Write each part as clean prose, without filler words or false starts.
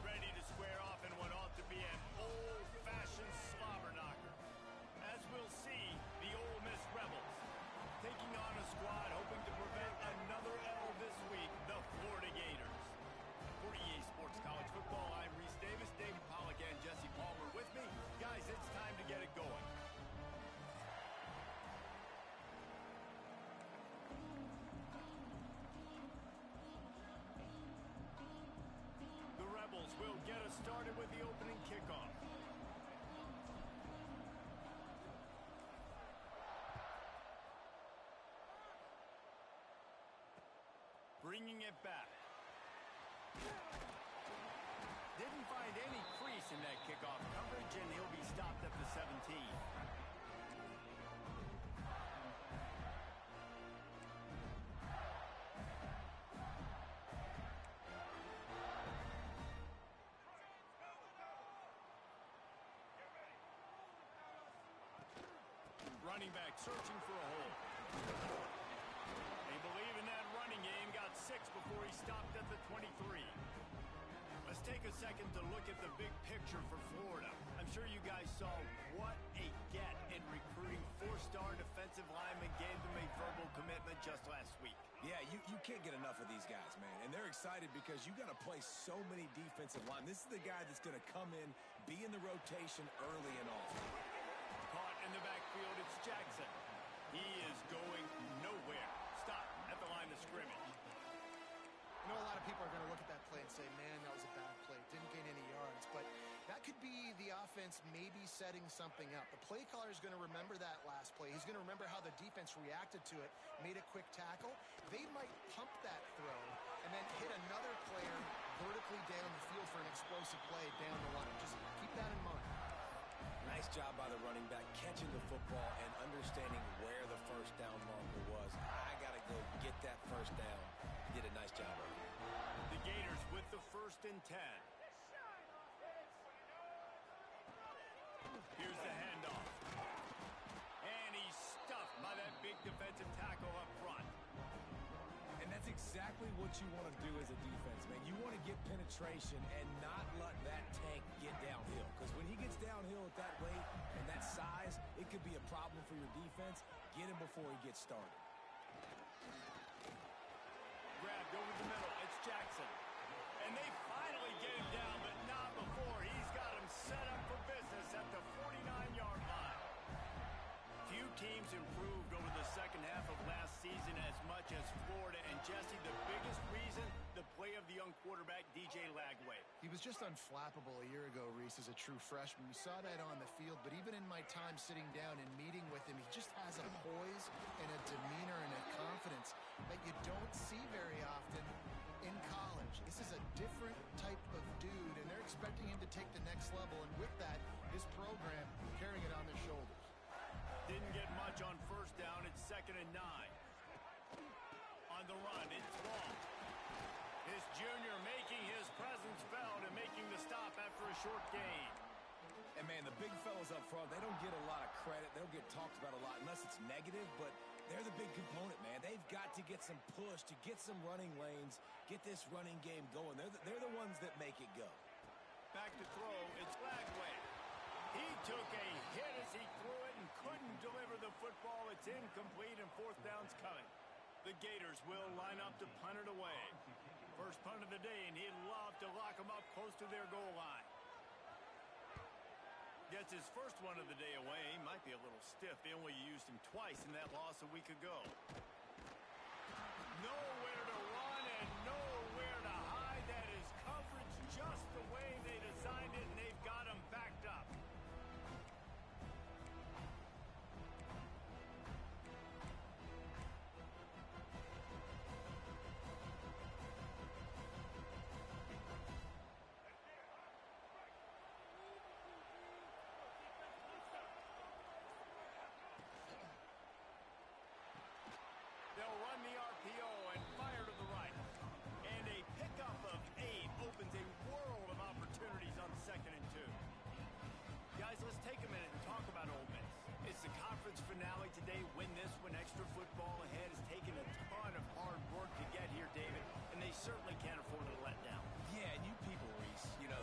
get ready to square off in what ought to be an old-fashioned slobber knocker. As we'll see, the Ole Miss Rebels taking on a squad hoping to prevent another L this week, the Florida Gators. For EA Sports College Football, I'm Reese Davis, David Pollack, and Jesse Palmer with me. Guys, it's time to get it going. The Rebels will get us started with the opening kickoff. Bringing it back. Didn't find any crease in that kickoff coverage, and he'll be stopped at the 17. Running back searching for a hole. They believe in that running game, got 6 before he stopped at the 23. Let's take a second to look at the big picture for Florida. I'm sure you guys saw what a get in recruiting 4-star defensive linemen gave them a verbal commitment just last week. Yeah, you can't get enough of these guys, man. And they're excited because you got to play so many defensive line. This is the guy that's going to come in, be in the rotation early and often. Caught in the backfield, it's Jackson. He is going nowhere. Stop at the line of scrimmage. You know, a lot of people are going to look at that play and say, man, that was a bad play. Didn't gain any yards. But that could be the offense maybe setting something up. The play caller is going to remember that last play. He's going to remember how the defense reacted to it, made a quick tackle. They might pump that throw and then hit another player vertically down the field for an explosive play down the line. Just keep that in mind. Nice job by the running back, catching the football and understanding where the first down marker was. I got to go get that first down. He did a nice job of it. The Gators with the 1st and 10. Here's the handoff. And he's stuffed by that big defensive tackle up front. And that's exactly what you want to do as a defense, man. You want to get penetration and not let that tank get downhill. Because when he gets downhill at that weight and that size, it could be a problem for your defense. Get him before he gets started. Grabbed over the middle. It's Jackson. And they finally get him down, but not before. He's got him set up for business at the 49-yard line. Few teams improved over the second half of last season as much as Florida. And Jesse, the biggest reason, the play of the young quarterback, DJ Lagway. He was just unflappable a year ago, Reese, as a true freshman. We saw that on the field, but even in my time sitting down and meeting with him, he just has a poise and a demeanor and a confidence that you don't see very often in college. This is a different type of dude, and they're expecting him to take the next level. And with that, his program carrying it on their shoulders. Didn't get much on first down. It's 2nd and 9. On the run, it's long. This junior making his presence felt and making the stop after a short gain. And, man, the big fellas up front, they don't get a lot of credit. They don't get talked about a lot unless it's negative, but they're the big component, man. They've got to get some push, to get some running lanes, get this running game going. They're the ones that make it go. Back to throw, it's Lagway. He took a hit as he threw it and couldn't deliver the football. It's incomplete, and 4th down's coming. The Gators will line up to punt it away. First punt of the day, and he'd love to lock them up close to their goal line. Gets his first one of the day away. He might be a little stiff. They only used him twice in that loss a week ago. Nowhere to run and nowhere to hide. That is coverage just the way they designed it, and they've got him backed up. They'll run the RPO and fire to the right. And a pickup of 8 opens a world of opportunities on 2nd and 2. Guys, let's take a minute and talk about Ole Miss. It's the conference finale today. Win this one. Extra football ahead has taken a ton of hard work to get here, David, and they certainly can't afford to let down. Yeah, and you people, Reese, you know,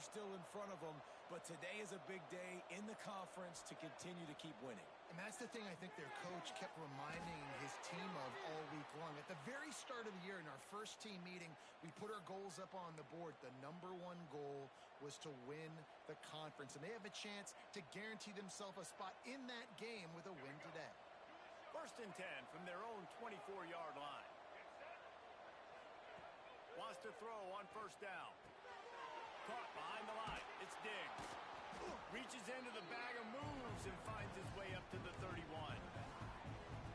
are still in front of them, but today is a big day in the conference to continue to keep winning. And that's the thing I think their coach kept reminding his team of all week long. At the very start of the year in our first team meeting, we put our goals up on the board. The #1 goal was to win the conference, and they have a chance to guarantee themselves a spot in that game with a win today. 1st and 10 from their own 24-yard line. Wants to throw on 1st down. Caught behind the line. It's Diggs. Reaches into the bag of moves and finds his way up to the 31.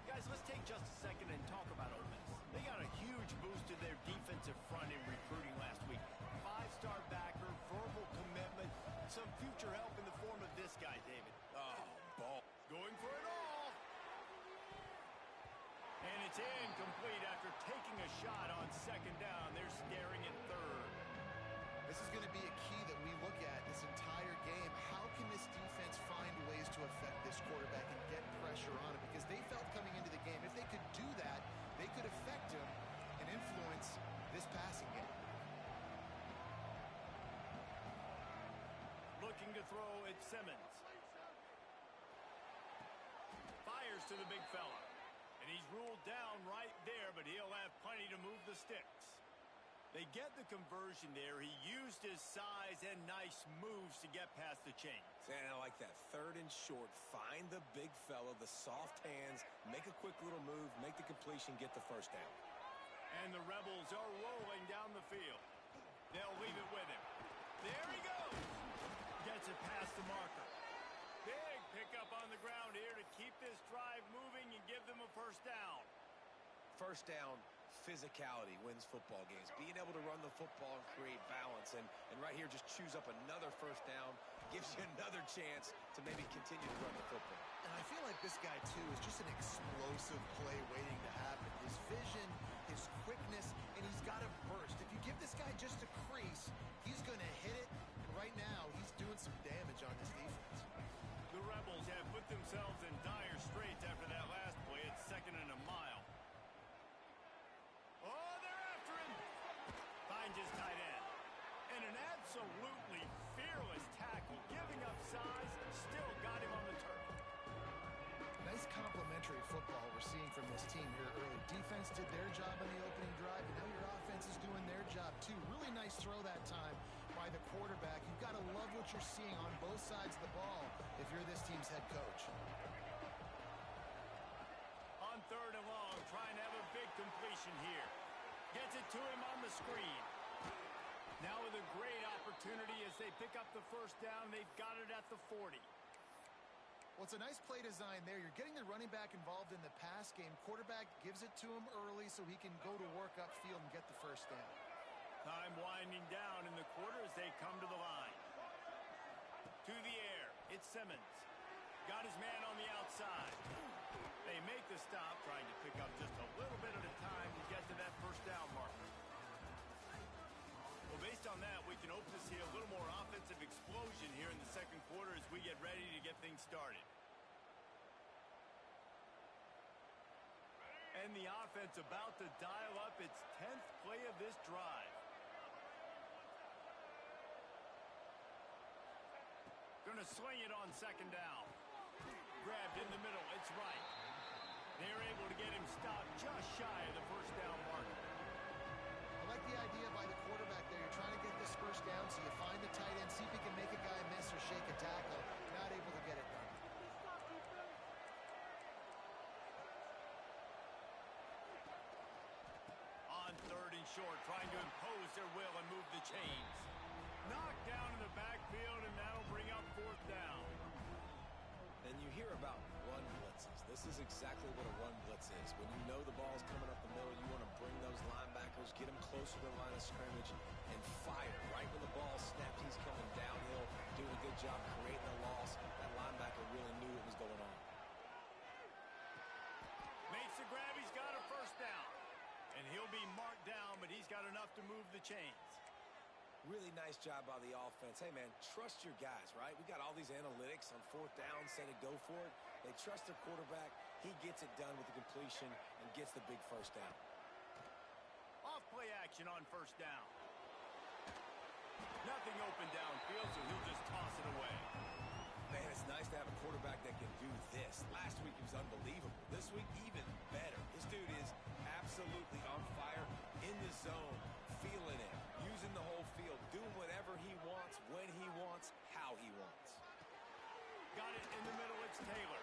Guys, let's take just a second and talk about Ole Miss. They got a huge boost to their defensive front in recruiting last week. 5-star backer, verbal commitment, some future help in the form of this guy, David. Oh, ball. Going for it all. And it's incomplete after taking a shot on 2nd down. They're staring at 3rd. This is going to be a key that we look at this entire game. How can this defense find ways to affect this quarterback and get pressure on him? Because they felt coming into the game, if they could do that, they could affect him and influence this passing game. Looking to throw, it's Simmons. Fires to the big fella. And he's ruled down right there, but he'll have plenty to move the sticks. They get the conversion there. He used his size and nice moves to get past the chains. And I like that. 3rd and short. Find the big fella, the soft hands, make a quick little move, make the completion, get the 1st down. And the Rebels are rolling down the field. They'll leave it with him. There he goes. Gets it past the marker. Big pickup on the ground here to keep this drive moving and give them a 1st down. 1st down, physicality wins football games. Being able to run the football and create balance. And right here, just choose up another 1st down. Gives you another chance to maybe continue to run the football. And I feel like this guy, too, is just an explosive play waiting to happen. His vision, his quickness, and he's got a burst. If you give this guy just a crease, he's going to hit it. And right now, he's doing some damage on this defense. The Rebels have put themselves in dire straits after that last play. It's 2nd and a mile. Oh, they're after him. Finds his tight end. And an absolutely fearless tackle. Giving up size, still got him on the turf. Nice complementary football we're seeing from this team here early. Defense did their job on the opening drive, and now your offense is doing their job too. Really nice throw that time by the quarterback. You've got to love what you're seeing on both sides of the ball if you're this team's head coach. On 3rd and long, trying to have a big completion here. Gets it to him on the screen. Now with a great opportunity as they pick up the 1st down. They've got it at the 40. Well, it's a nice play design there. You're getting the running back involved in the pass game. Quarterback gives it to him early so he can go to work upfield and get the 1st down. Time winding down in the quarter as they come to the line. To the air, it's Simmons. Got his man on the outside. They make the stop, trying to pick up just a little bit at a time to get to that 1st down marker. Well, based on that, we can hope to see a little more offensive explosion here in the 2nd quarter as we get ready to get things started. And the offense about to dial up its 10th play of this drive. Going to sling it on 2nd down. Grabbed in the middle. It's right. They're able to get him stopped just shy of the 1st down mark. I like the idea by the quarterback there. You're trying to get this 1st down, so you find the tight end, see if he can make a guy miss or shake a tackle. Not able to get it done. On 3rd and short, trying to impose their will and move the chains. Knocked down in the backfield, and that'll bring up 4th down. And you hear about run blitzes. This is exactly what a run blitz is. When you know the ball's coming up the middle, you want to bring those linebackers, get them closer to the line of scrimmage, and fire. Right when the ball snapped, he's coming downhill, doing a good job creating a loss. That linebacker really knew what was going on. Makes the grab. He's got a 1st down. And he'll be marked down, but he's got enough to move the chains. Really nice job by the offense. Hey, man, trust your guys, right? We got all these analytics on 4th down, say to go for it. They trust their quarterback. He gets it done with the completion and gets the big 1st down. Off play action on 1st down. Nothing open downfield, so he'll just toss it away. Man, it's nice to have a quarterback that can do this. Last week he was unbelievable. This week, even better. This dude is absolutely on fire, in the zone, feeling it, using the whole field, doing whatever he wants, when he wants, how he wants. Got it in the middle, it's Taylor.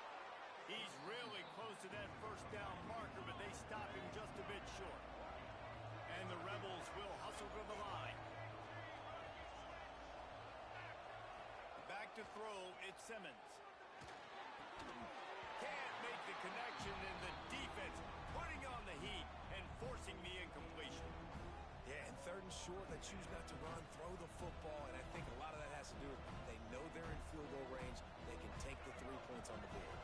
He's really close to that first down marker, but they stop him just a bit short. And the Rebels will hustle to the line. Back to throw, it's Simmons. Can't make the connection, and the defense putting on the heat and forcing the incompletion. Yeah, and third and short, they choose not to run, throw the football, and I think a lot of that has to do with they know they're in field goal range. They can take the 3 points on the board.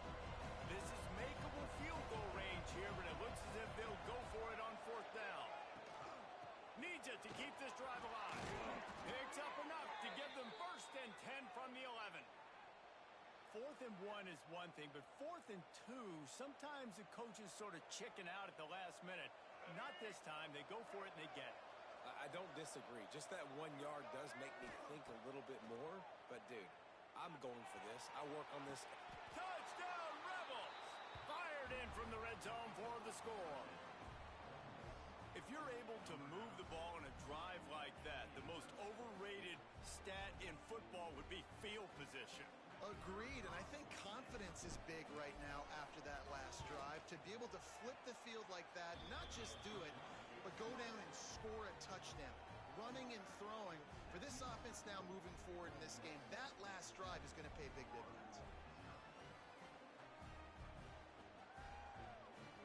This is makeable field goal range here, but it looks as if they'll go for it on fourth down. Needs it to keep this drive alive. Picks up enough to give them 1st and 10 from the 11. 4th and 1 is one thing, but 4th and 2, sometimes the coaches sort of chicken out at the last minute. Not this time. They go for it and they get it. I don't disagree. Just that 1 yard does make me think a little bit more. But, dude, I'm going for this. I work on this. Touchdown, Rebels! Fired in from the red zone for the score. If you're able to move the ball in a drive like that, the most overrated stat in football would be field position. Agreed, and I think confidence is big right now after that last drive. To be able to flip the field like that, not just do it, but go down and score a touchdown. Running and throwing. For this offense now moving forward in this game, that last drive is going to pay big dividends.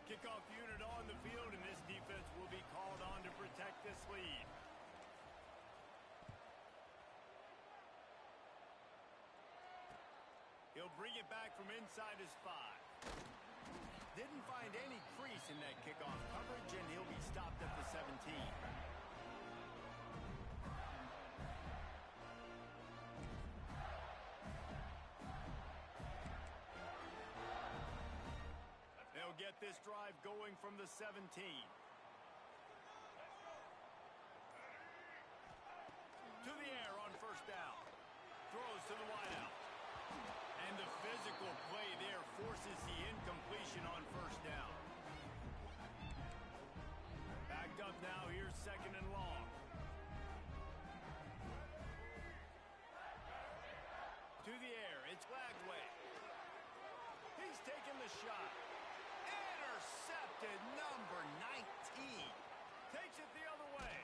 Kickoff unit on the field, and this defense will be called on to protect this lead. He'll bring it back from inside his 5. Didn't find any crease in that kickoff coverage, and he'll be stopped at the 17. They'll get this drive going from the 17. To the air on 1st down. Throws to the wideout. And the physical play there forces the incompletion on 1st down. Backed up now, here's 2nd and long. To the air, it's Lagway. He's taking the shot. Intercepted, number 19. Takes it the other way.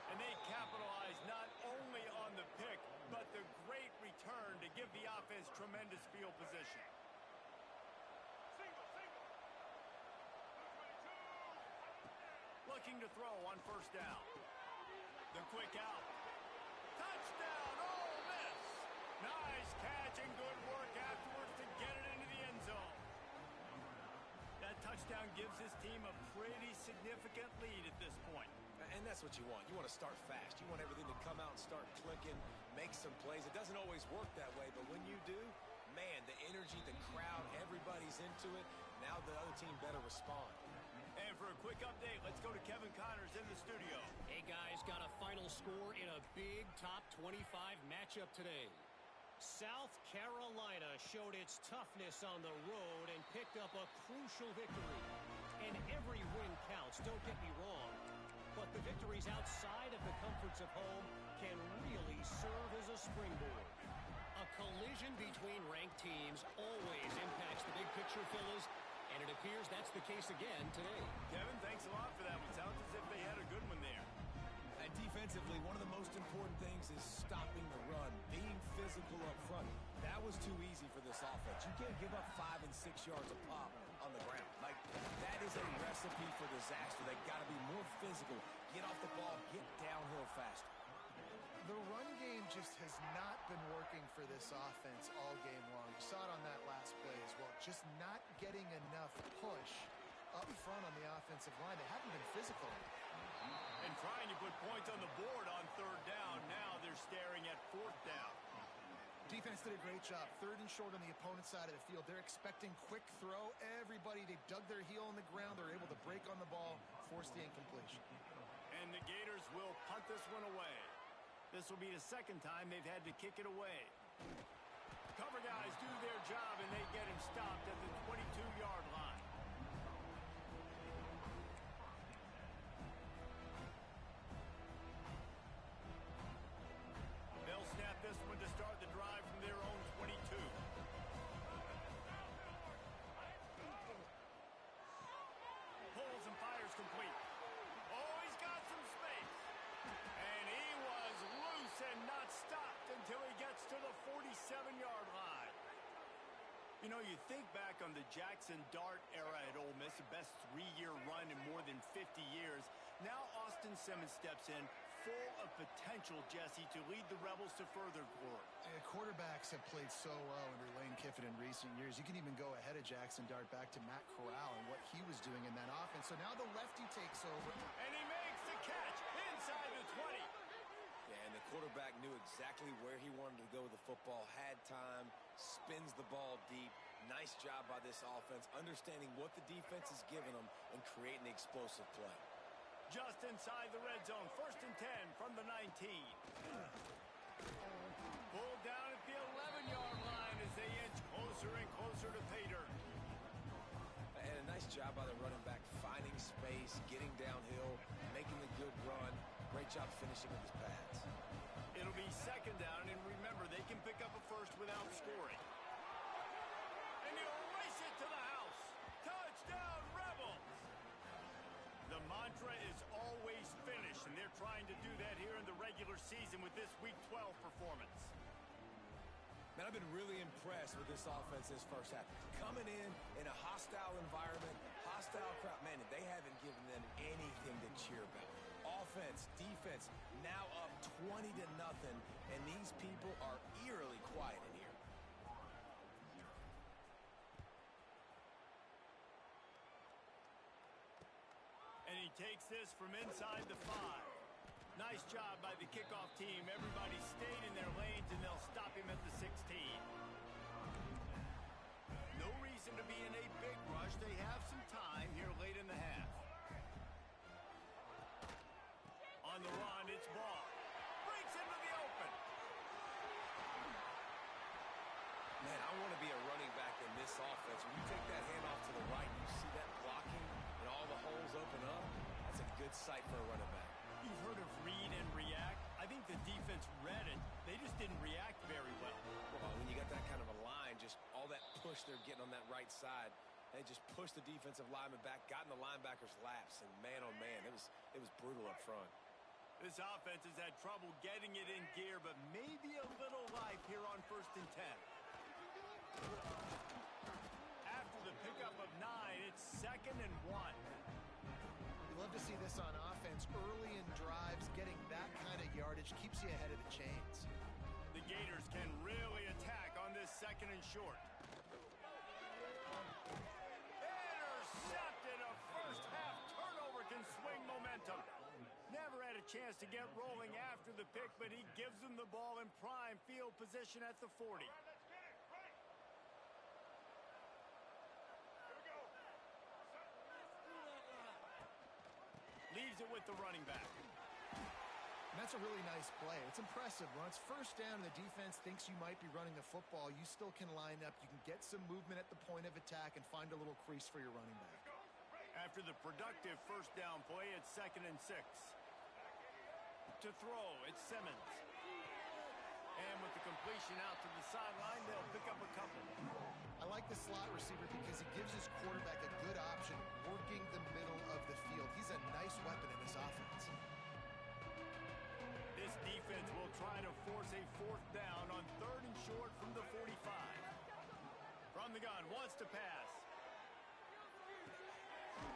And they capitalize not only on the pick, but the great return to give the offense tremendous field position. Looking to throw on 1st down. The quick out. Touchdown, Ole Miss. Nice catch and good work afterwards to get it into the end zone. That touchdown gives his team a pretty significant lead at this point. And that's what you want. You want to start fast. You want everything to come out and start clicking, make some plays. It doesn't always work that way, but when you do, man, the energy, the crowd, everybody's into it. Now the other team better respond. And for a quick update, let's go to Kevin Connors in the studio. Hey, guys, got a final score in a big top 25 matchup today. South Carolina showed its toughness on the road and picked up a crucial victory. And every win counts, don't get me wrong. But the victories outside of the comforts of home can really serve as a springboard. A collision between ranked teams always impacts the big picture, fellas, and it appears that's the case again today. Kevin, thanks a lot for that one. Sounds as if they had a good one there. And defensively, one of the most important things is stopping the run, being physical up front. That was too easy for this offense. You can't give up 5 and 6 yards a pop on the ground. Like, that is a recipe for disaster. They got to be more physical, get off the ball, get downhill faster. The run game just has not been working for this offense all game long. You saw it on that last play as well. Just not getting enough push up front on the offensive line. They haven't been physical. And trying to put points on the board on 3rd down. Now they're staring at 4th down. Defense did a great job. 3rd and short on the opponent's side of the field. They're expecting quick throw. Everybody, they dug their heel on the ground. They're able to break on the ball, force the incompletion. And the Gators will punt this one away. This will be the second time they've had to kick it away. Cover guys do their job, and they get him stopped at the 22-yard line. They'll snap this one to start the drive from their own 22. Pulls and fires complete. Oh, he's got some space. And he was loose and not stopped until he gets to the 47-yard line. You know, you think back on the Jackson Dart era at Ole Miss, the best three-year run in more than 50 years. Now Austin Simmons steps in, full of potential, Jesse, to lead the Rebels to further glory. Quarterbacks have played so well under Lane Kiffin in recent years. You can even go ahead of Jackson Dart back to Matt Corral and what he was doing in that offense. So now the lefty takes over. And he makes the catch inside the 20. Yeah, and the quarterback knew exactly where he wanted to go with the football, had time, spins the ball deep. Nice job by this offense, understanding what the defense is giving them and creating the explosive play. Just inside the red zone, 1st and 10 from the 19. Pulled down at the 11-yard line as they inch closer and closer to pay dirt. And a nice job by the running back, finding space, getting downhill, making the good run. Great job finishing with his pads. It'll be 2nd down, and remember, they can pick up a first without scoring. And he'll race it to the house. Touchdown, Rebels! The mantra is always finish, and they're trying to do that here in the regular season with this Week 12 performance. Man, I've been really impressed with this offense this first half. Coming in a hostile environment, hostile crowd. Man, they haven't given them anything to cheer about. Offense, defense, now up 20-0, and these people are eerily quiet in here. And he takes this from inside the 5. Nice job by the kickoff team. Everybody stayed in their lanes, and they'll stop him at the 16. No reason to be in a big rush. They have some time here late in the half. On the run, it's Ball. Breaks into the open. Man, I want to be a running back in this offense. When you take that handoff to the right, you see that blocking and all the holes open up. That's a good sight for a running back. You've heard of read and react. I think the defense read it. They just didn't react very well. Well, when you got that kind of a line, just all that push they're getting on that right side, they just pushed the defensive lineman back, got in the linebacker's laps, and man, oh man, it was brutal up front. This offense has had trouble getting it in gear, but maybe a little life here on 1st and 10. After the pickup of 9, it's 2nd and 1. You love to see this on offense. Early in drives, getting that kind of yardage keeps you ahead of the chains. The Gators can really attack on this 2nd and short. Intercepted. A first-half turnover can swing momentum. Never had a chance to get rolling after the pick, but he gives them the ball in prime field position at the 40. Leaves it with the running back. And that's a really nice play. It's impressive. When it's 1st down and the defense thinks you might be running the football, you still can line up. You can get some movement at the point of attack and find a little crease for your running back. After the productive 1st down play, it's 2nd and 6. To throw, it's Simmons. And with the completion out to the sideline, they'll pick up a couple. I like the slot receiver because he gives his quarterback a good option working the middle of the field. He's a nice weapon in this offense. This defense will try to force a 4th down on 3rd and short from the 45. From the gun, wants to pass.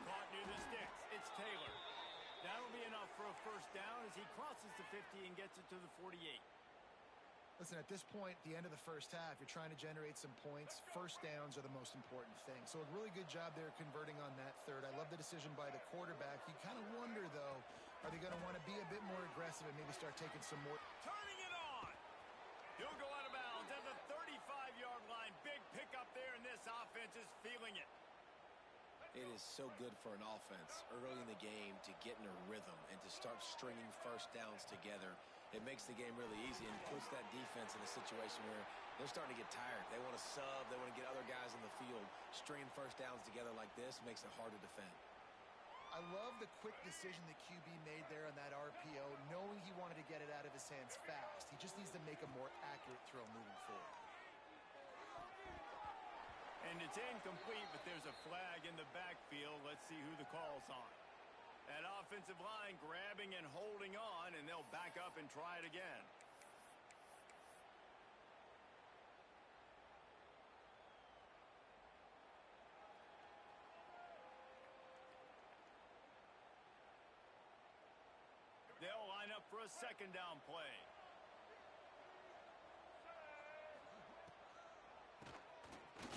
Caught near the sticks. It's Taylor. That'll be enough for a 1st down as he crosses the 50 and gets it to the 48. Listen, at this point, the end of the first half, you're trying to generate some points. 1st downs are the most important thing. So a really good job there converting on that 3rd. I love the decision by the quarterback. You kind of wonder, though, are they going to want to be a bit more aggressive and maybe start taking some more? Turning it on. He'll go out of bounds at the 35-yard line. Big pickup there, and this offense is feeling it. It is so good for an offense early in the game to get in a rhythm and to start stringing 1st downs together. it makes the game really easy and puts that defense in a situation where they're starting to get tired. They want to sub. They want to get other guys in the field. String first downs together like this makes it hard to defend. I love the quick decision the QB made there on that RPO, knowing he wanted to get it out of his hands fast. He just needs to make a more accurate throw moving forward. And it's incomplete, but there's a flag in the backfield. Let's see who the call's on. That offensive line grabbing and holding on, and they'll back up and try it again. They'll line up for a second down play.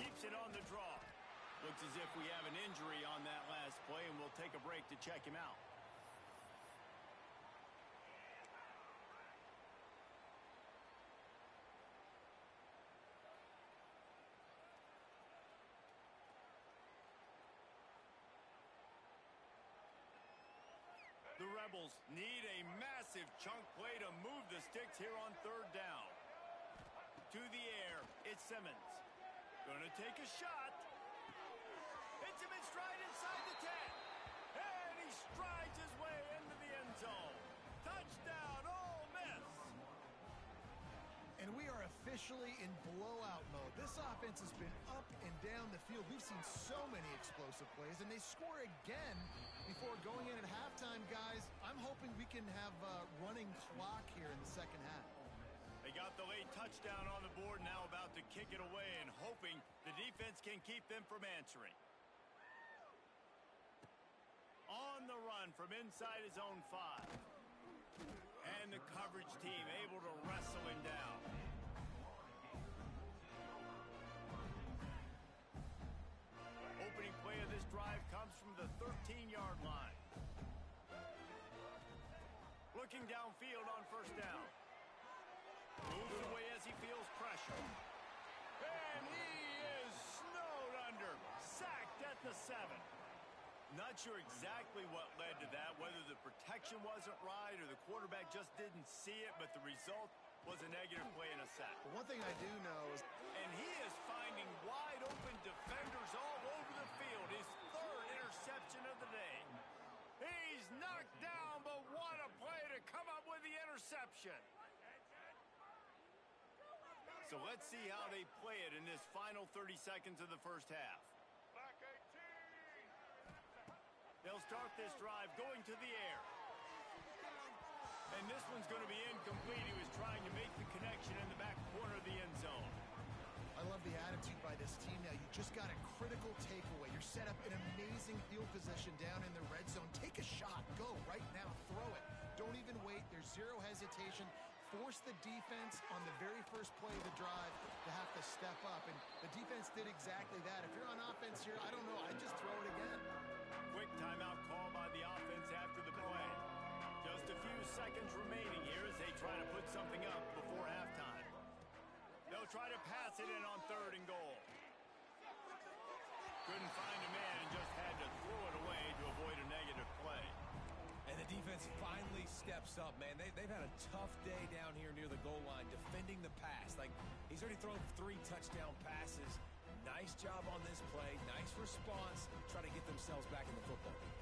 Keeps it on the draw. Looks as if we have an injury on that last play, and we'll take a break to check him out. The Rebels need a massive chunk play to move the sticks here on third down. To the air, it's Simmons. Gonna take a shot. Hits him in stride inside the 10. And he strides his way into the end zone. Touchdown, Ole Miss. And we are officially in blowout mode. This offense has been up and down the field. We've seen so many explosive plays, and they score again before going in at halftime, guys. I'm hoping we can have a running clock here in the second half. They got the late touchdown on the board, now about to kick it away and hoping the defense can keep them from answering. On the run from inside his own 5. And the coverage team able to wrestle him down. Opening play of this drive comes from the 13-yard line. Looking downfield on first down. Moves away as he feels pressure. And he is snowed under. Sacked at the 7. Not sure exactly what led to that, whether the protection wasn't right or the quarterback just didn't see it, but the result was a negative play and a sack. But one thing I do know is... And he is finding wide open defenders all over the field. His third interception of the day. He's knocked down, but what a play to come up with the interception. So let's see how they play it in this final 30 seconds of the first half. They'll start this drive going to the air. And this one's going to be incomplete. He was trying to make the connection in the back corner of the end zone. I love the attitude by this team now. You just got a critical takeaway. You're set up in amazing field position down in the red zone. Take a shot. Go right now. Throw it. Don't even wait. There's zero hesitation. Force the defense on the very first play of the drive to have to step up. And the defense did exactly that. If you're on offense here, I don't know. I'd just throw it again. Quick timeout call by the offense after the play. Just a few seconds remaining here as they try to put something up before halftime. They'll try to pass it in on 3rd and goal. Couldn't find a man and just had to throw it away to avoid a negative play. And the defense finally steps up, man. They've had a tough day down here near the goal line defending the pass. Like, he's already thrown 3 touchdown passes. Nice job on this play. Nice response. Try to get themselves back in the football game.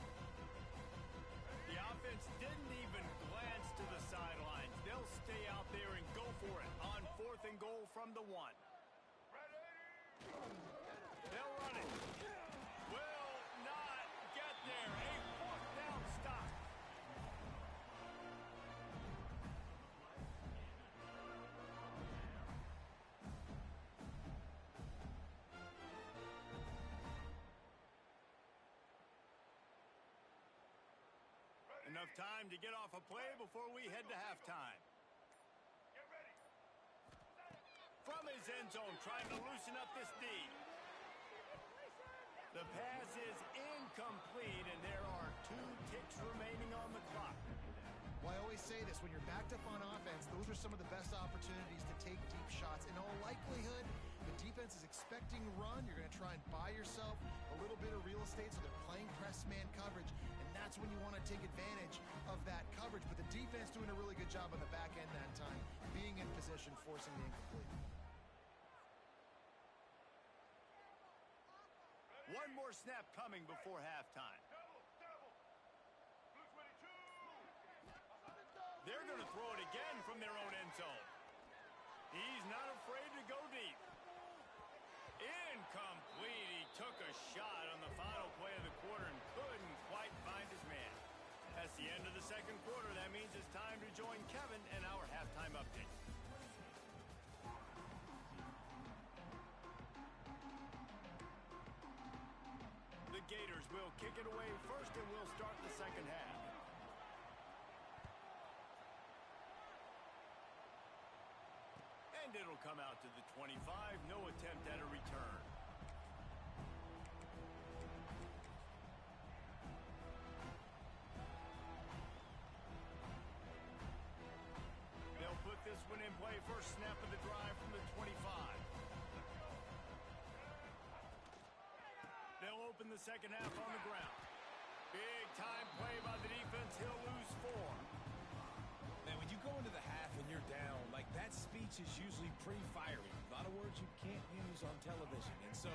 The offense didn't even glance to the sidelines. They'll stay out there and go for it on 4th and goal from the 1. They'll run it. Will not get there. A 4th down stop. Enough time to get off a play before we head to halftime. From his end zone, trying to loosen up this D. The pass is incomplete, and there are 2 ticks remaining on the clock. Well, I always say this, when you're backed up on offense, those are some of the best opportunities to take deep shots. In all likelihood, the defense is expecting run. You're going to try and buy yourself a little bit of real estate, so they're playing press man coverage, and that's when you want to take advantage of that coverage. But the defense doing a really good job on the back end that time, being in position, forcing the incomplete. One more snap coming before halftime. They're going to throw it again from their own end zone. He's not afraid to go deep. Incomplete. He took a shot on the final play of the quarter and couldn't quite find his man. That's the end of the second quarter. That means it's time to join Kevin and our halftime update. The Gators will kick it away first, and we'll start the second half. And it'll come out to the 25. No attempt at a return. They'll put this one in play. First snap of the drive from the 25. They'll open the second half on the ground. Big time play by the defense. He'll lose 4. Man, when you go into the half and you're down, like that speech is usually pretty fiery. A lot of words you can't use on television. And so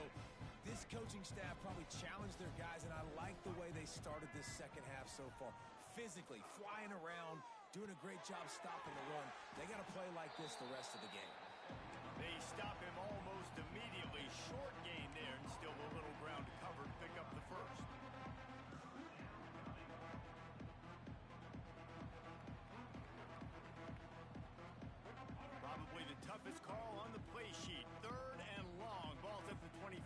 this coaching staff probably challenged their guys, and I like the way they started this second half so far. Physically, flying around, doing a great job stopping the run. They got to play like this the rest of the game. They stop him almost immediately. Short gain there, and still a little ground to cover to pick up the first. Probably the toughest call on the play sheet. Third and long. Ball's at the 25.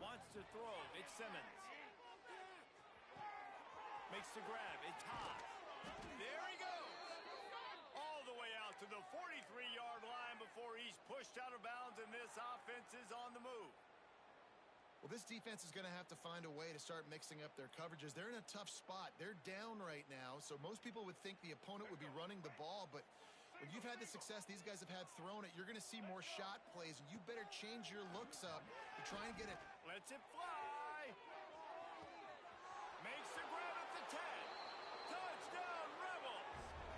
Wants to throw. It's Simmons. Makes the grab. It's Haas. There he goes. All the way out to the 43-yard line before he's pushed out of bounds, and this offense is on the move. Well, this defense is going to have to find a way to start mixing up their coverages. They're in a tough spot. They're down right now, so most people would think the opponent would be running the ball, but when you've had the success these guys have had throwing it, you're going to see more shot plays, and you better change your looks up to try and get it. Lets it fly. Makes the grab at the 10. Touchdown, Rebels.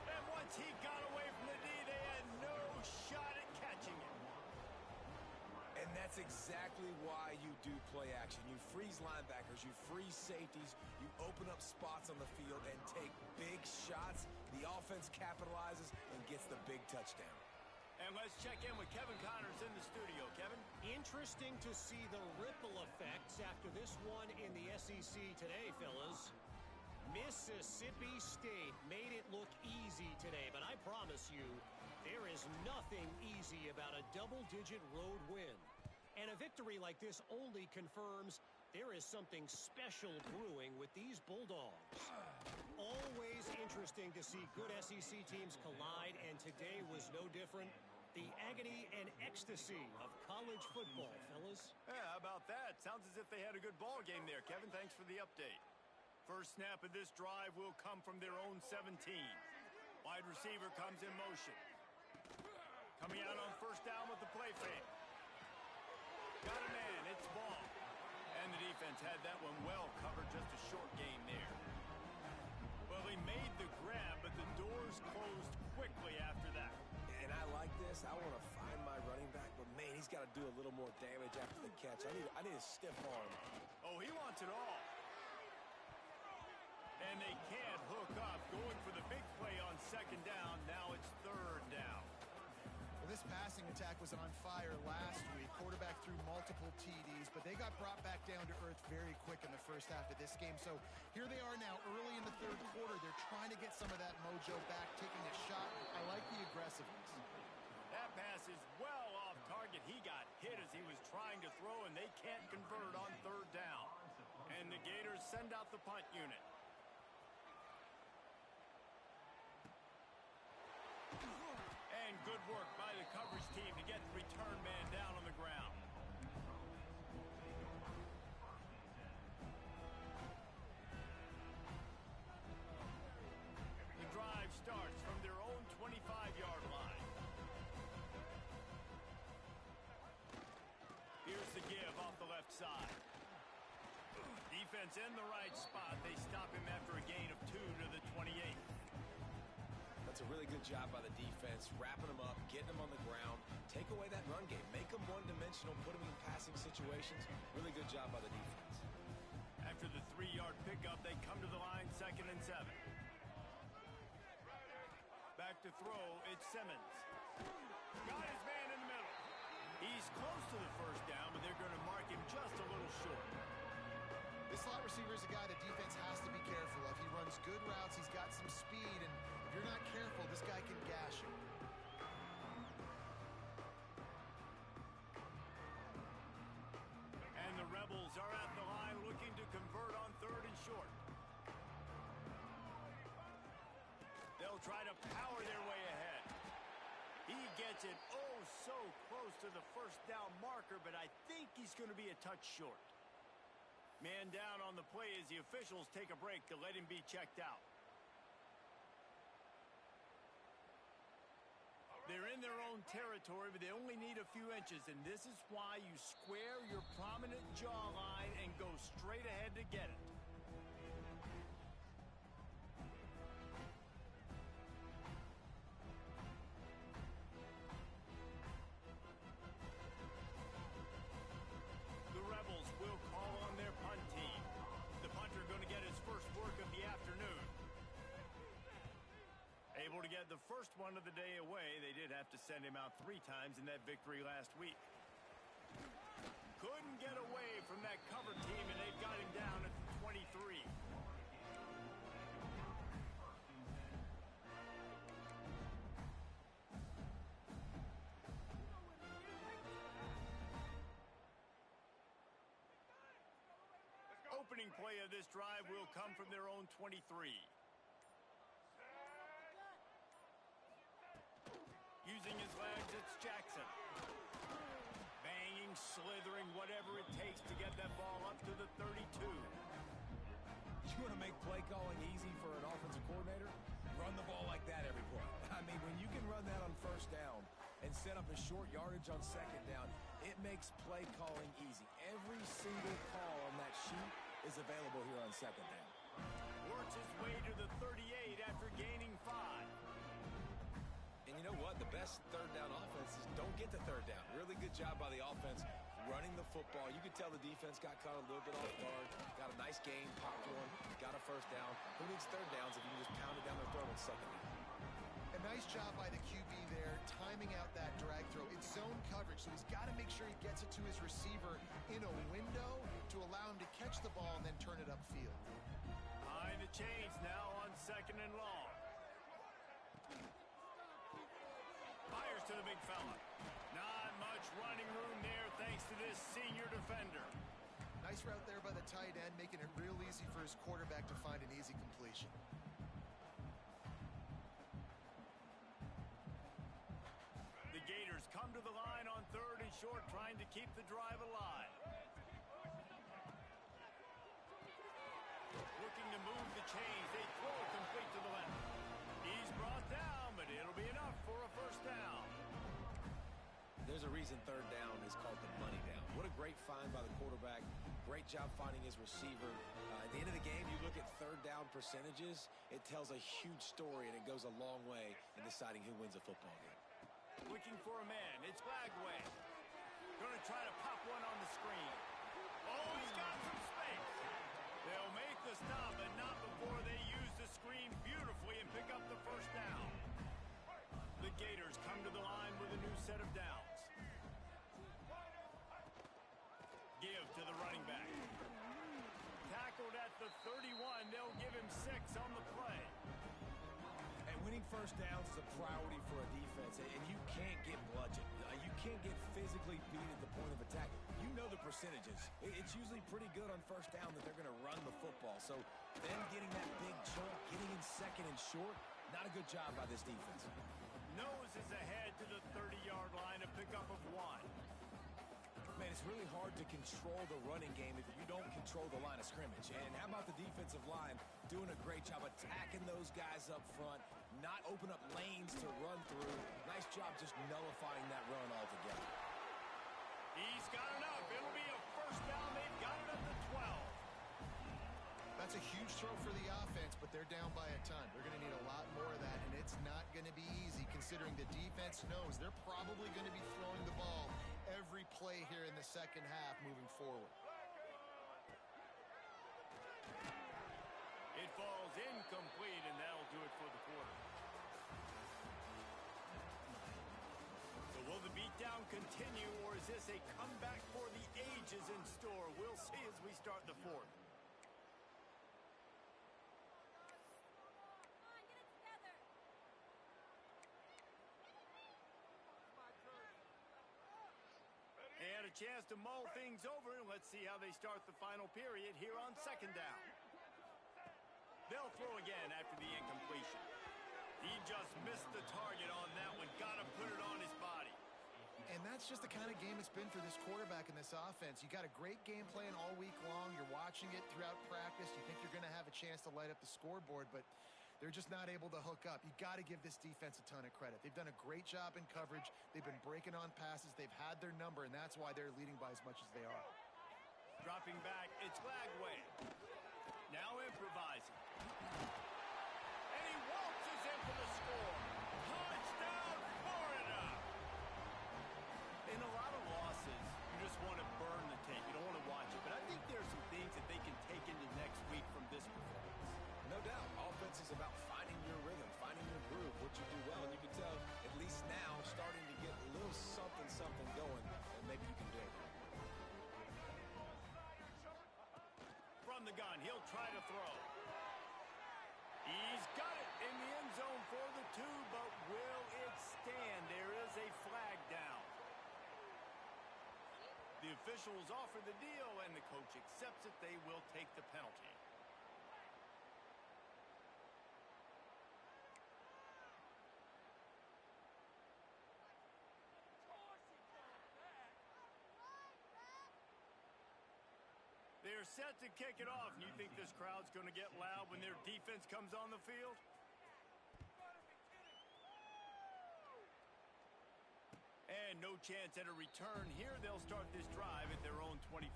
And once he got away from the D, they had no shot at catching it. And that's exactly why you do play action. You freeze linebackers, you freeze safeties, you open up spots on the field and take big shots. The offense capitalizes and gets the big touchdown. And let's check in with Kevin Connors in the studio. Kevin? Interesting to see the ripple effects after this one in the SEC today, fellas. Mississippi State made it look easy today, but I promise you, there is nothing easy about a double-digit road win. And a victory like this only confirms there is something special brewing with these Bulldogs. Always interesting to see good SEC teams collide, and today was no different. The agony and ecstasy of college football, fellas. Yeah, how about that? Sounds as if they had a good ball game there. Kevin, thanks for the update. First snap of this drive will come from their own 17. Wide receiver comes in motion. Coming out on first down with the play fake. Got a man, it's ball. And the defense had that one well covered, just a short gain there. Well, he made the grab, but the doors closed quickly after that. And I like this. I want to find my running back, but man, he's got to do a little more damage after the catch. I need a stiff arm. Oh, he wants it all. And they can't hook up. Going for the big play on second down. Now it's third down. Well, this passing attack was on fire last week. Quarterback threw multiple TDs, but they got brought back down to earth very quick in the first half of this game. So here they are now early in the third quarter. They're trying to get some of that mojo back, taking a shot. I like the aggressiveness. That pass is well off target. He got hit as he was trying to throw, and they can't convert on third down. And the Gators send out the punt unit. And good work by the coverage team to get the return man down on the ground. The drive starts from their own 25-yard line. Here's the give off the left side. Defense in the right spot. They stop him after a gain of 2 to the 28. job by the defense, wrapping them up, getting them on the ground, take away that run game, make them one-dimensional, put them in passing situations. Really good job by the defense. After the 3-yard pickup, they come to the line 2nd and 7. Back to throw, it's Simmons. Got his man in the middle. He's close to the first down, but they're going to mark him just a little short. This slot receiver is a guy the defense has to be careful of. He runs good routes. He's got some speed, and if you're not careful, this guy can gash you. And the Rebels are at the line looking to convert on 3rd and short. They'll try to power their way ahead. He gets it oh so close to the first down marker, but I think he's going to be a touch short. Man down on the play as the officials take a break to let him be checked out. They're in their own territory, but they only need a few inches, and this is why you square your prominent jawline and go straight ahead to get it. The Rebels will call on their punt team. The punter going to get his first work of the afternoon. Able to get the first one of the day away. They did have to send him out 3 times in that victory last week. Couldn't get away from that cover team, and they've got him down at the 23. Opening play of this drive will come from their own 23. Using his legs, it's Jackson. Banging, slithering, whatever it takes to get that ball up to the 32. You want to make play calling easy for an offensive coordinator? Run the ball like that every play. I mean, when you can run that on first down and set up a short yardage on second down, it makes play calling easy. Every single call on that sheet is available here on second down. Works his way to the 38 after gaining 5. And you know what? The best third down offenses don't get to third down. Really good job by the offense running the football. You could tell the defense got caught a little bit off guard. Got a nice gain, popped one, got a first down. Who needs third downs if you can just pound it down their throat on second down? A nice job by the QB there, timing out that drag throw. It's zone coverage, so he's got to make sure he gets it to his receiver in a window to allow him to catch the ball and then turn it upfield. Behind the chains now on 2nd and long. Fires to the big fella. Not much running room there thanks to this senior defender. Nice route there by the tight end, making it real easy for his quarterback to find an easy completion. The Gators come to the line on 3rd and short, trying to keep the drive alive. Looking to move the chains. They throw it complete to the left. He's brought down, but it'll be enough for a first down. There's a reason third down is called the money down. What a great find by the quarterback. Great job finding his receiver. At the end of the game, you look at third down percentages. It tells a huge story, and it goes a long way in deciding who wins a football game. Looking for a man. It's Bagway. Going to try to pop one on the screen. Oh, he's got some space. They'll make the stop, but not before they use the screen beautifully and pick up the first down. The Gators come to the line with a new set of downs. Give to the running back. Tackled at the 31. They'll give him 6 on the play. And winning first downs is a priority for a defense, and you can't get bludgeoned. You can't get physically beat at the point of attack. You know the percentages. It's usually pretty good on first down that they're going to run the football. So them getting that big chunk, getting in second and short, not a good job by this defense. Nose is ahead to the 30-yard line, a pickup of 1. Man, it's really hard to control the running game if you don't control the line of scrimmage. And how about the defensive line doing a great job attacking those guys up front, not open up lanes to run through. Nice job just nullifying that run altogether. He's got enough. It'll be a first down. They've got it at the 12. That's a huge throw for the offense, but they're down by a ton. They're going to need a lot more of that, and it's not going to be easy. considering the defense knows they're probably going to be throwing the ball every play here in the second half moving forward. It falls incomplete, and that'll do it for the quarter. So will the beatdown continue, or is this a comeback for the ages in store? We'll see as we start the fourth. They had a chance to mull things over, and let's see how they start the final period here on second down. They'll throw again after the incompletion. He just missed the target on that one. Got to put it on his body. And that's just the kind of game it's been for this quarterback in this offense. You got a great game plan all week long. You're watching it throughout practice. You think you're going to have a chance to light up the scoreboard, but they're just not able to hook up. You got to give this defense a ton of credit. They've done a great job in coverage. They've been breaking on passes. They've had their number, and that's why they're leading by as much as they are. Dropping back, it's Lagway. Now improvising. And he waltzes in for the score. Touchdown, Florida! In a lot of losses, you just want to burn the tape. You don't want to watch it. But I think there's some things that they can take into next week from this performance. No doubt. Offense is about finding your rhythm, finding your groove, what you do well. And you can tell, at least now, starting to get a little something going that maybe you can do. From the gun, he'll try to throw. He's got it in the end zone for the 2, but will it stand? There is a flag down. The officials offer the deal, and the coach accepts it. They will take the penalty. They're set to kick it off. You think this crowd's going to get loud when their defense comes on the field? And no chance at a return here. They'll start this drive at their own 25.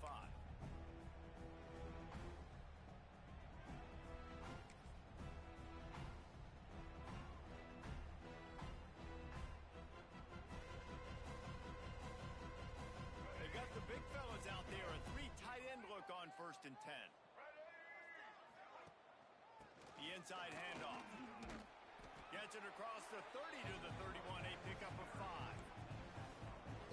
They got the big fellas out there. A 3 tight end look on 1st and 10. The inside handoff. Gets it across the 30 to the 31. A pickup of 5.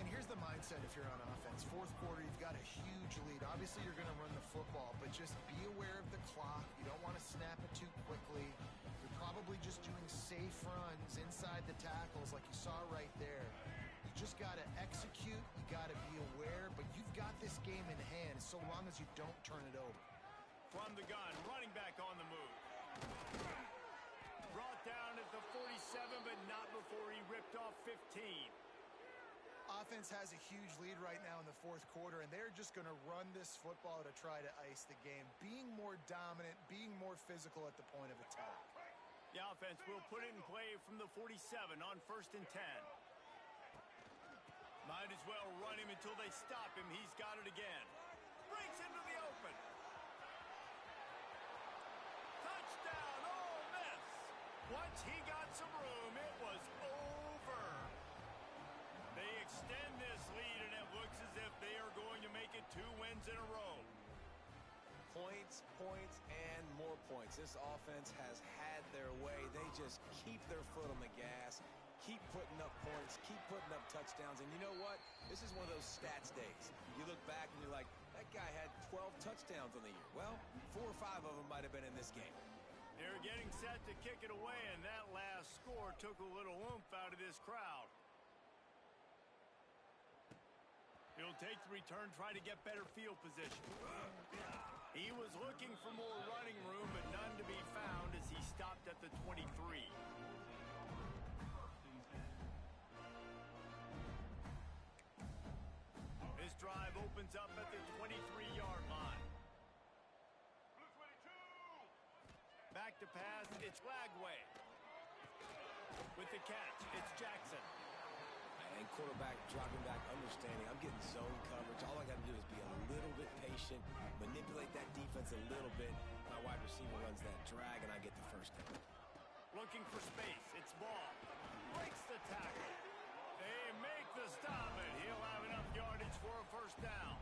And here's the mindset if you're on offense. Fourth quarter, you've got a huge lead. Obviously, you're going to run the football, but just be aware of the clock. You don't want to snap it too quickly. You're probably just doing safe runs inside the tackles like you saw right there. You just got to execute. You got to be aware, but you've got this game in hand so long as you don't turn it over. From the gun, running back on the move. Brought down at the 47, but not before he ripped off 15. Offense has a huge lead right now in the fourth quarter, and they're just going to run this football to try to ice the game. Being more dominant, being more physical at the point of attack. The offense will put it in play from the 47 on 1st and 10. Might as well run him until they stop him. He's got it again. Breaks into the open. Touchdown, Ole Miss. Once he got some room, it was over. They extend this lead, and it looks as if they are going to make it 2 wins in a row. Points, and more points. This offense has had their way. They just keep their foot on the gas, keep putting up points, keep putting up touchdowns. And you know what? This is one of those stats days. You look back and you're like, that guy had 12 touchdowns on the year. Well, 4 or 5 of them might have been in this game. They're getting set to kick it away, and that last score took a little oomph out of this crowd. He'll take the return, try to get better field position. He was looking for more running room, but none to be found as he stopped at the 23. This drive opens up at the 23-yard line. Back to pass, it's Lagway. With the catch, it's Jackson. And quarterback dropping back, understanding I'm getting zone coverage. All I got to do is be a little bit patient, manipulate that defense a little bit. My wide receiver runs that drag, and I get the first down. Looking for space. It's Ball. Breaks the tackle. They make the stop, and he'll have enough yardage for a first down.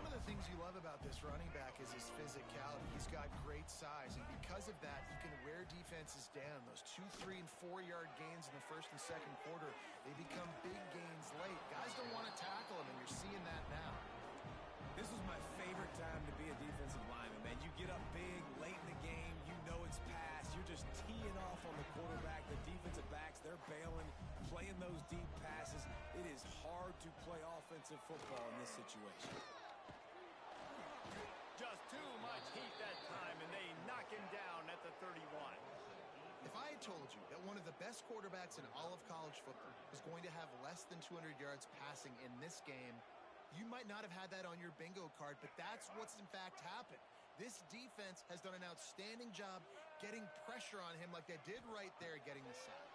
One of the things you love about this running back is his physicality. He's got great size, and because of that, he can wear defenses down. Those 2, 3, and 4-yard gains in the first and second quarter, they become big gains late. Guys don't want to tackle him, and you're seeing that now. This was my favorite time to be a defensive lineman, man. You get up big, late in the game, you know it's past. You're just teeing off on the quarterback. The defensive backs, they're bailing, playing those deep passes. It is hard to play offensive football in this situation. Just too much heat that time, and they knock him down at the 31. If I had told you that one of the best quarterbacks in all of college football was going to have less than 200 yards passing in this game, you might not have had that on your bingo card, but that's what's in fact happened. This defense has done an outstanding job getting pressure on him like they did right there, getting the sack.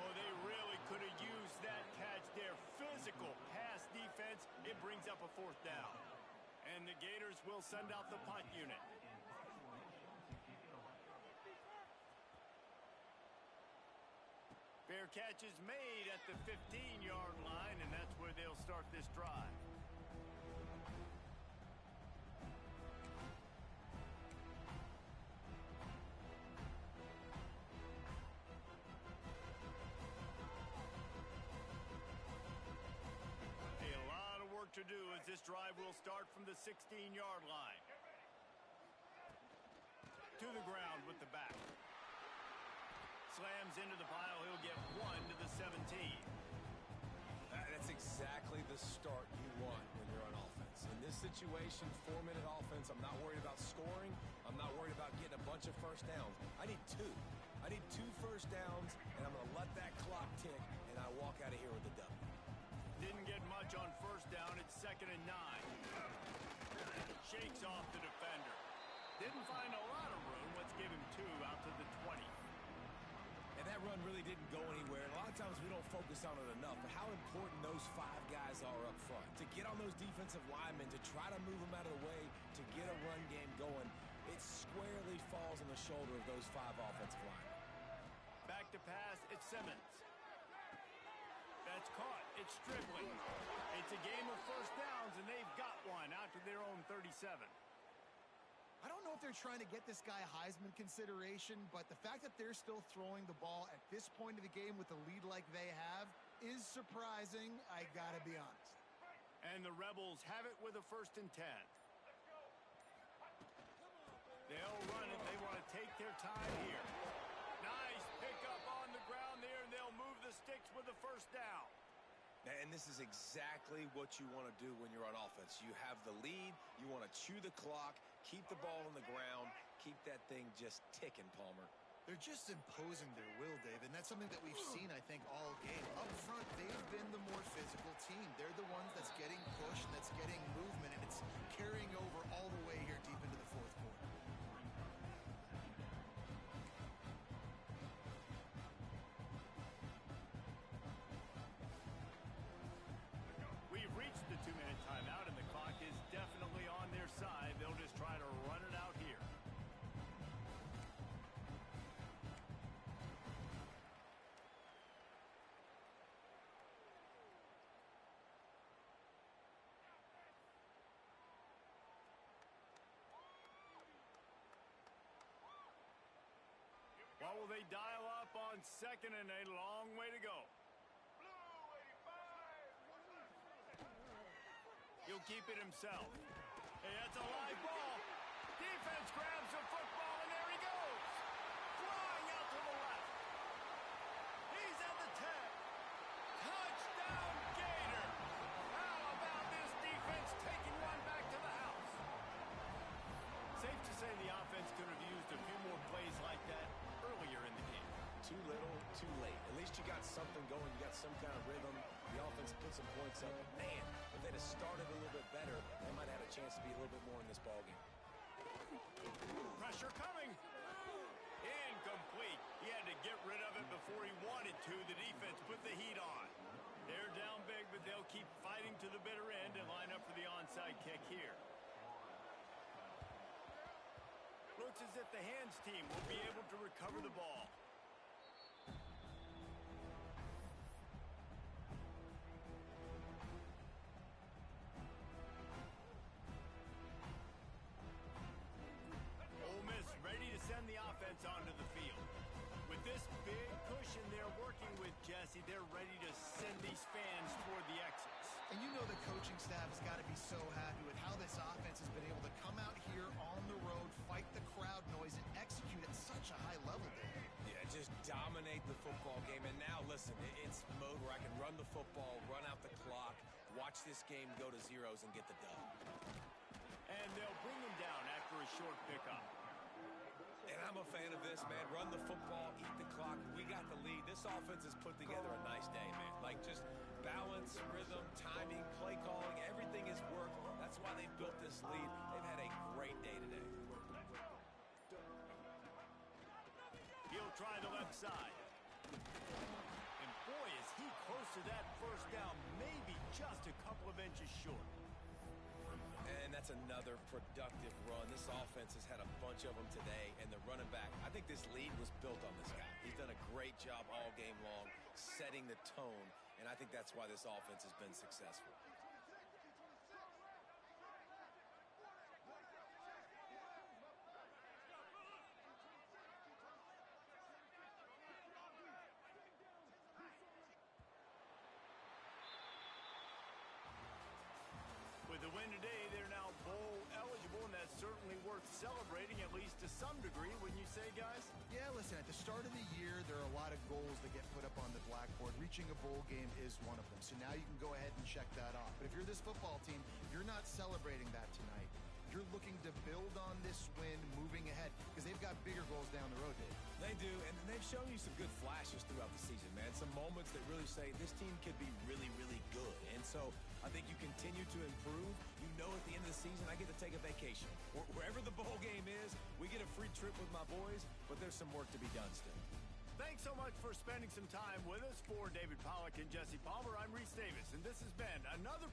Oh, they really could have used that catch there. Physical pass defense. It brings up a fourth down. And the Gators will send out the punt unit. Fair catch is made at the 15-yard line, and that's where they'll start this drive. A lot of work to do as this drive will start from the 16-yard line. To the ground with the back. Slams into the pile. He'll get 1 to the 17. That's exactly the start you want when you're on offense. In this situation, 4-minute offense, I'm not worried about scoring. I'm not worried about getting a bunch of first downs. I need 2. I need 2 first downs, and I'm going to let that clock tick, and I walk out of here with a W. Didn't get much on first down. It's 2nd and 9. Shakes off the defender. Didn't find a lot of room. Let's give him 2 out to the 20. And that run really didn't go anywhere. And a lot of times we don't focus on it enough, but how important those 5 guys are up front. To get on those defensive linemen, to try to move them out of the way, to get a run game going, it squarely falls on the shoulder of those 5 offensive linemen. Back to pass, it's Simmons. That's caught. It's Stribling. It's a game of first downs, and they've got one out to their own 37. I don't know if they're trying to get this guy Heisman consideration, but the fact that they're still throwing the ball at this point of the game with a lead like they have is surprising, I gotta be honest. And the Rebels have it with a 1st and 10. They'll run it. They want to take their time here. Nice pickup on the ground there, and they'll move the sticks with the first down. And this is exactly what you want to do when you're on offense. You have the lead. You want to chew the clock, keep the ball on the ground, keep that thing just ticking, Palmer. They're just imposing their will, David, and that's something that we've seen, I think, all game. Up front, they've been the more physical team. They're the ones that's getting push and that's getting movement, and it's carrying over all the way here deep into the fourth quarter. We've reached the 2-minute timeout, and the clock is definitely on their side. They'll just try to run it out here. What will they dial up on 2nd and 8? Long way to go. He'll keep it himself. Hey, that's a live ball. Defense grabs the football, and there he goes. Flying out to the left. He's at the 10. Touchdown, Gator. How about this defense taking one back to the house? Safe to say the offense could have used a few more plays like that earlier in the game. Too little, too late. At least you got something going. You got some kind of rhythm. The offense put some points up. Man, if they'd have started a little bit better, they might have had a chance to be a little bit more in this ballgame. Pressure coming. Incomplete. He had to get rid of it before he wanted to. The defense put the heat on. They're down big, but they'll keep fighting to the bitter end and line up for the onside kick here. looks as if the hands team will be able to recover the ball. Ole Miss ready to send the offense onto the field. With this big cushion they're working with, Jesse, they're ready to send these fans toward the exits. And you know the coaching staff has got to be so happy with how this offense has been able to come out here on the road, fight the crowd noise, and execute at such a high level, Dave. Yeah, just dominate the football game. And now, listen, it's mode where I can run the football, run out the clock, watch this game go to zeros and get the dub. And they'll bring him down after a short pickup. And I'm a fan of this, man. Run the football, eat the clock. We got the lead. This offense has put together a nice day, man. Like, just balance, rhythm, timing, play calling, everything has worked. That's why they built this lead. They've had a great day today. He'll try the left side. And boy, is he close to that first down, maybe just a couple of inches short. And that's another productive run. This offense has had a bunch of them today, and the running back, I think this lead was built on this guy. He's done a great job all game long, setting the tone, and I think that's why this offense has been successful. With the win today, they're now bowl eligible, and that's certainly worth celebrating, at least to some degree, wouldn't you say, guys? Yeah, listen, at the start of the year, there are a lot of goals that get put up on the blackboard. Reaching a bowl game is one of them. So now you can go ahead and check that off. But if you're this football team, you're not celebrating that tonight. You're looking to build on this win moving ahead because they've got bigger goals down the road, Dave. They do, and they've shown you some good flashes throughout the season, man. Some moments that really say this team could be really, really good. And so I think you continue to improve. You know at the end of the season, I get to take a vacation. Wherever the bowl game is, we get a free trip with my boys, but there's some work to be done still. Thanks so much for spending some time with us. For David Pollack and Jesse Palmer, I'm Reese Davis, and this has been another